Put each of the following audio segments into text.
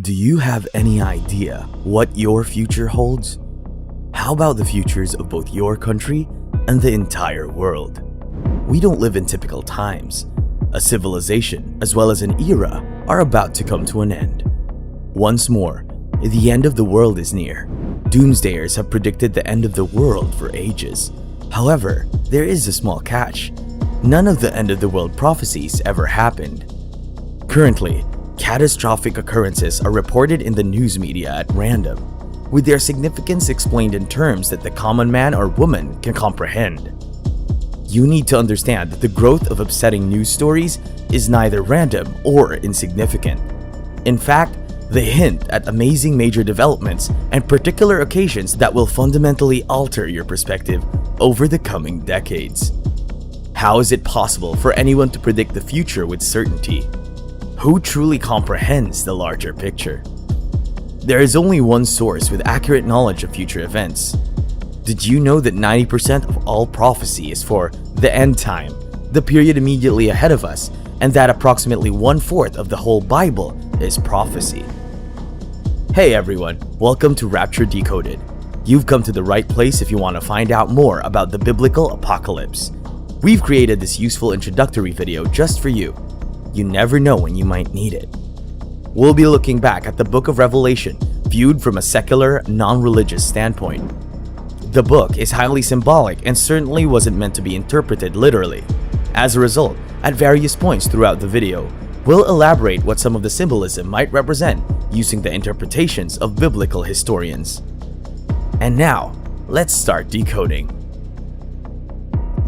Do you have any idea what your future holds? How about the futures of both your country and the entire world? We don't live in typical times. A civilization, as well as an era, are about to come to an end. Once more, the end of the world is near. Doomsdayers have predicted the end of the world for ages. However, there is a small catch. None of the end of the world prophecies ever happened. Currently, catastrophic occurrences are reported in the news media at random, with their significance explained in terms that the common man or woman can comprehend. You need to understand that the growth of upsetting news stories is neither random or insignificant. In fact, they hint at amazing major developments and particular occasions that will fundamentally alter your perspective over the coming decades. How is it possible for anyone to predict the future with certainty? Who truly comprehends the larger picture? There is only one source with accurate knowledge of future events. Did you know that 90% of all prophecy is for the end time, the period immediately ahead of us, and that approximately 1/4 of the whole Bible is prophecy? Hey everyone, welcome to Rapture Decoded. You've come to the right place if you want to find out more about the biblical apocalypse. We've created this useful introductory video just for you. You never know when you might need it. We'll be looking back at the book of Revelation, viewed from a secular, non-religious standpoint. The book is highly symbolic and certainly wasn't meant to be interpreted literally. As a result, at various points throughout the video, we'll elaborate what some of the symbolism might represent using the interpretations of biblical historians. And now, let's start decoding.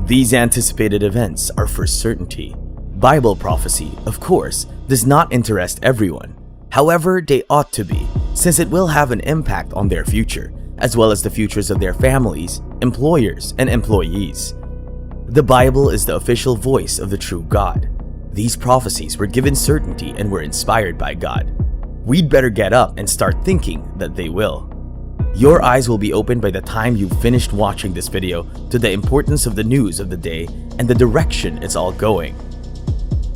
These anticipated events are for certainty. Bible prophecy, of course, does not interest everyone. However, they ought to be, since it will have an impact on their future, as well as the futures of their families, employers, and employees. The Bible is the official voice of the true God. These prophecies were given certainty and were inspired by God. We'd better get up and start thinking that they will. Your eyes will be opened by the time you've finished watching this video to the importance of the news of the day and the direction it's all going.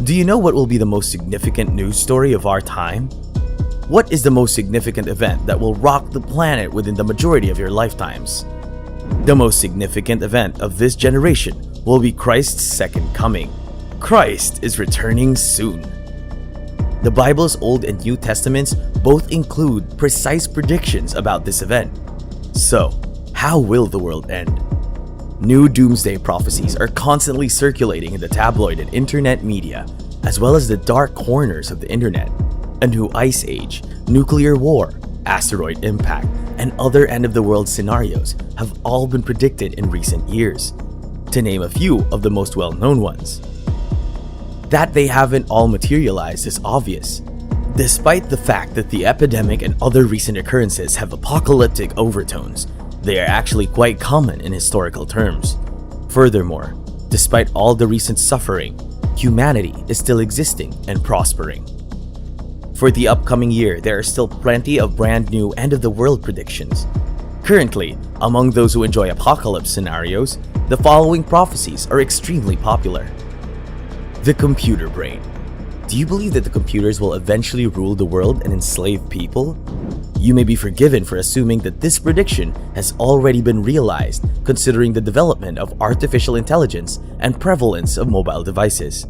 Do you know what will be the most significant news story of our time? What is the most significant event that will rock the planet within the majority of your lifetimes? The most significant event of this generation will be Christ's second coming. Christ is returning soon. The Bible's Old and New Testaments both include precise predictions about this event. So, how will the world end? New doomsday prophecies are constantly circulating in the tabloid and internet media, as well as the dark corners of the internet. A new ice age, nuclear war, asteroid impact, and other end-of-the-world scenarios have all been predicted in recent years, to name a few of the most well-known ones. That they haven't all materialized is obvious, despite the fact that the epidemic and other recent occurrences have apocalyptic overtones. They are actually quite common in historical terms. Furthermore, despite all the recent suffering, humanity is still existing and prospering. For the upcoming year, there are still plenty of brand new end-of-the-world predictions. Currently, among those who enjoy apocalypse scenarios, the following prophecies are extremely popular. The computer brain. Do you believe that the computers will eventually rule the world and enslave people? You may be forgiven for assuming that this prediction has already been realized, considering the development of artificial intelligence and prevalence of mobile devices.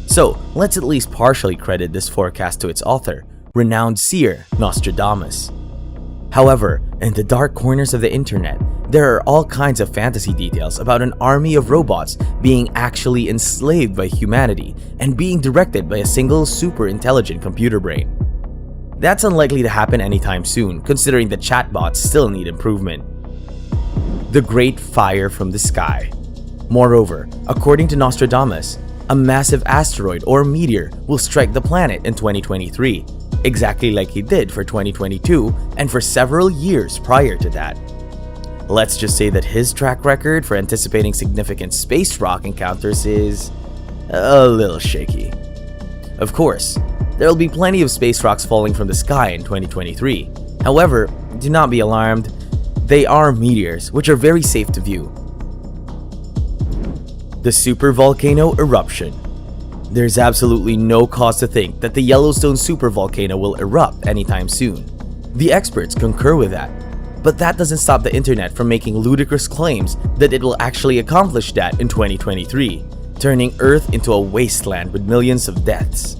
So, let's at least partially credit this forecast to its author, renowned seer Nostradamus. However, in the dark corners of the internet, there are all kinds of fantasy details about an army of robots being actually enslaved by humanity and being directed by a single super intelligent computer brain. That's unlikely to happen anytime soon, considering the chatbots still need improvement. The Great Fire from the Sky. Moreover, according to Nostradamus, a massive asteroid or meteor will strike the planet in 2023, exactly like he did for 2022 and for several years prior to that. Let's just say that his track record for anticipating significant space rock encounters is a little shaky. Of course, there will be plenty of space rocks falling from the sky in 2023. However, do not be alarmed. They are meteors, which are very safe to view. The supervolcano eruption. There's absolutely no cause to think that the Yellowstone supervolcano will erupt anytime soon. The experts concur with that. But that doesn't stop the internet from making ludicrous claims that it will actually accomplish that in 2023, turning Earth into a wasteland with millions of deaths.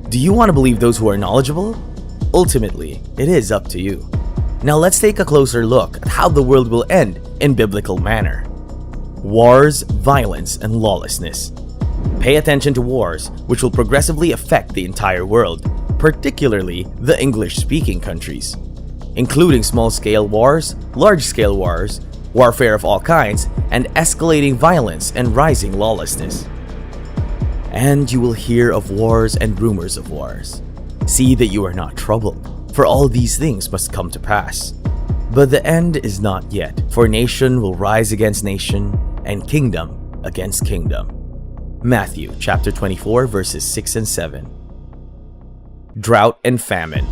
Do you want to believe those who are knowledgeable? Ultimately, it is up to you. Now let's take a closer look at how the world will end in biblical manner. Wars, violence, and lawlessness. Pay attention to wars, which will progressively affect the entire world, particularly the English-speaking countries, including small-scale wars, large-scale wars, warfare of all kinds, and escalating violence and rising lawlessness. And you will hear of wars and rumors of wars. See that you are not troubled, for all these things must come to pass. But the end is not yet, for nation will rise against nation, and kingdom against kingdom. Matthew chapter 24 verses 6 and 7. Drought and famine.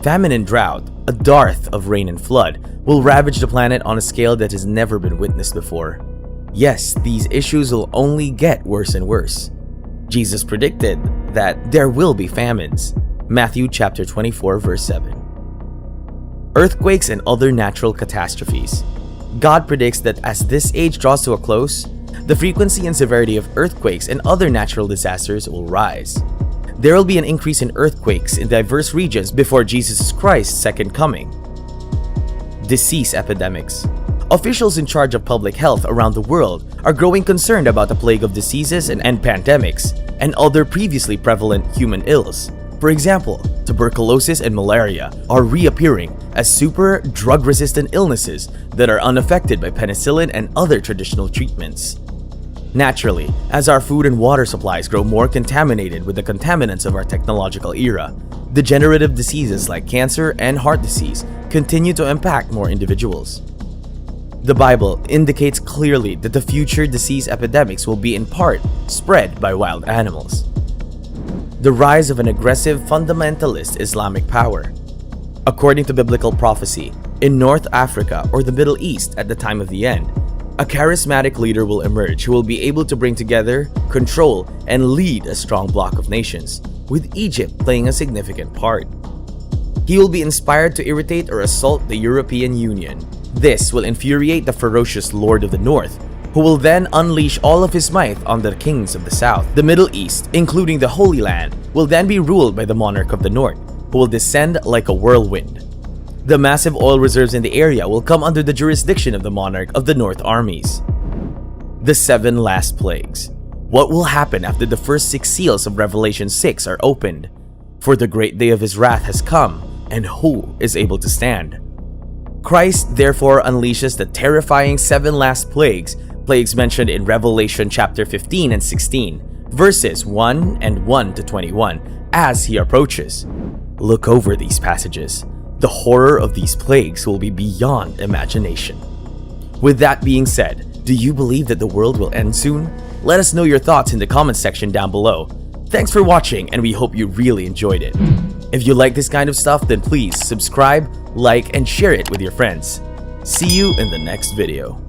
Famine and drought, a dearth of rain and flood, will ravage the planet on a scale that has never been witnessed before. Yes, these issues will only get worse and worse. Jesus predicted that there will be famines. Matthew chapter 24 verse 7. Earthquakes and other natural catastrophes. God predicts that as this age draws to a close, the frequency and severity of earthquakes and other natural disasters will rise. There will be an increase in earthquakes in diverse regions before Jesus Christ's second coming. Disease epidemics. Officials in charge of public health around the world are growing concerned about the plague of diseases and pandemics and other previously prevalent human ills. For example, tuberculosis and malaria are reappearing as super drug-resistant illnesses that are unaffected by penicillin and other traditional treatments. Naturally, as our food and water supplies grow more contaminated with the contaminants of our technological era, degenerative diseases like cancer and heart disease continue to impact more individuals. The Bible indicates clearly that the future disease epidemics will be in part spread by wild animals. The rise of an aggressive fundamentalist Islamic power. According to biblical prophecy, in North Africa or the Middle East at the time of the end, a charismatic leader will emerge who will be able to bring together, control, and lead a strong bloc of nations, with Egypt playing a significant part. He will be inspired to irritate or assault the European Union. This will infuriate the ferocious Lord of the North, who will then unleash all of his might on the kings of the South. The Middle East, including the Holy Land, will then be ruled by the monarch of the North, who will descend like a whirlwind. The massive oil reserves in the area will come under the jurisdiction of the monarch of the North armies. The 7 last plagues. What will happen after the first 6 seals of Revelation 6 are opened? For the great day of his wrath has come, and who is able to stand? Christ therefore unleashes the terrifying 7 last plagues mentioned in Revelation chapter 15 and 16, verses 1 and 1 to 21, as he approaches. Look over these passages. The horror of these plagues will be beyond imagination. With that being said, do you believe that the world will end soon? Let us know your thoughts in the comments section down below. Thanks for watching, and we hope you really enjoyed it. If you like this kind of stuff, then please subscribe, like, and share it with your friends. See you in the next video.